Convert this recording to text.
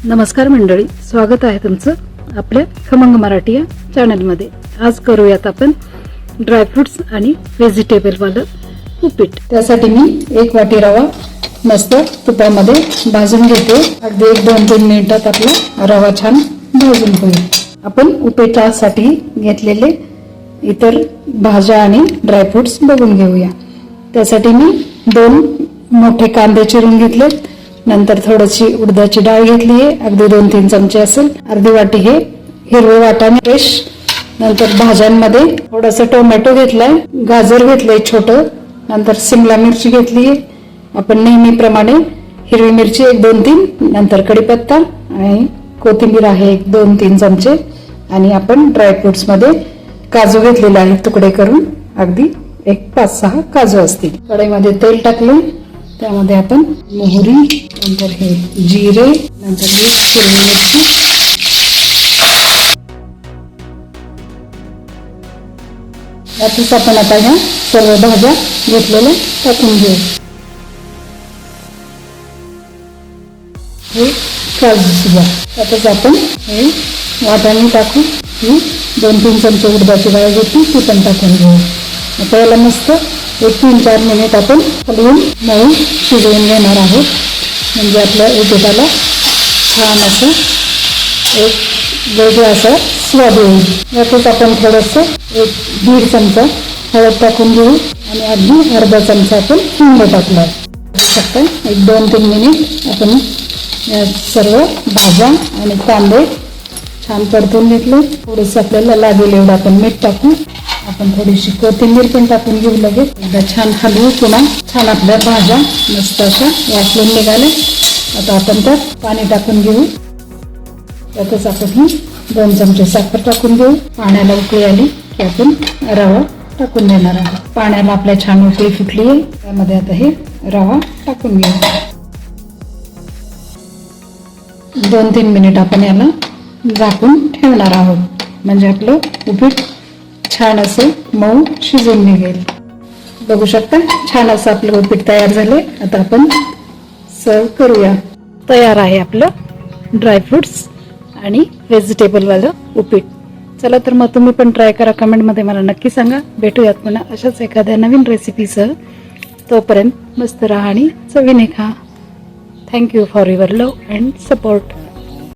नमस्कार मंडळी, स्वागत आहे तुमचं आपल्या खमंग मराठी या चॅनलमध्ये। आज करूयात आपण ड्रायफ्रुट्स आणि व्हेजिटेबल वालं उपीट। त्यासाठी मी 1 वाटी रवा मस्त तुपामध्ये भाजून घेते। अगदी 1-2-3 मिनिटात आपला रवा छान भाजून होईल। आपण उपीटासाठी घेतलेले इतर भाज्या आणि ड्रायफ्रुट्स बघून घेऊया। त्यासाठी मी 2 मोठे कांदे चिरून घेतले, नंतर थोडीशी उडदाची डाळ घेतली आहे, अगदी 2-3 चमचे असेल। अर्धी वाटी हे हिरवे वाटाणे फ्रेश, नंतर भाज्यांमध्ये थोडंसं टोमॅटो घेतलाय, गाजर घेतलंय छोटं, नंतर शिमला मिरची घेतली आहे आपण नेहमीप्रमाणे, हिरवी मिरची 1-2-3, नंतर कढीपत्ता आणि कोथिंबीर आहे 1-2-3 चमचे, आणि आपण ड्रायफ्रुट्स मध्ये काजू घेतलेले आहेत तुकडे करून, अगदी 5-6 काजू असतील। कढईमध्ये तेल टाकले, त्यामध्ये आपण मोहरी, नंतर हे जिरे, नंतर ही हिरवी मिरची, यातच आपण आता ह्या सर्व भाज्या घेतलेल्या टाकून घेऊ। हे काजू सुद्धा त्यातच आपण हे वाटाणे टाकू, ही 2-3 चमचे उडदाची डाळ घेतली ती पण टाकून घेऊ। आता याला मस्त 1-3-4 मिनिट आपण हलवून मळून शिजवून घेणार आहोत, म्हणजे आपल्या उपीटाला छान असं एक वेगळा असा स्वाद येईल। यातच आपण थोडंसं 1-1.5 चमचा हळद टाकून घेऊ आणि अगदी अर्धा चमचा आपण हिंग टाकला। फक्त 1-2-3 मिनिट आपण या सर्व भाज्या आणि कांदे छान परतून घेतले। थोडंसं आपल्याला लागेल एवढं आपण मीठ टाकू, आपण थोडीशी कोथिंबीर पण टाकून घेऊ लगेच। एकदा छान हलवू, पुन्हा छान आपल्या भाज्या मस्त अशा वाफलून निघाले। आता आपण त्यात पाणी टाकून घेऊ, त्यातच आपण 2 चमचे साखर टाकून घेऊ। पाण्याला उकळी आली की आपण रवा टाकून देणार आहोत। पाण्याला आपल्या छान उकळी फुटली आहे, त्यामध्ये आता हे रवा टाकून घेऊ। 2-3 मिनिट आपण याला झाकून ठेवणार आहोत, म्हणजे आपलं उपीट छान असं मऊ शिजून निघेल। बघू शकता छान असं आपलं उपीट तयार झाले। आता आपण सर्व करूया। तयार आहे आपलं ड्रायफ्रुट्स आणि व्हेजिटेबल वालं उपीट। चला तर मग तुम्ही पण ट्राय करा, कमेंट मध्ये मला नक्की सांगा। भेटूयात पुन्हा अशाच एखाद्या नवीन रेसिपीसह। तोपर्यंत मस्त राहा आणि चवीने खा। Thank you for your love and support.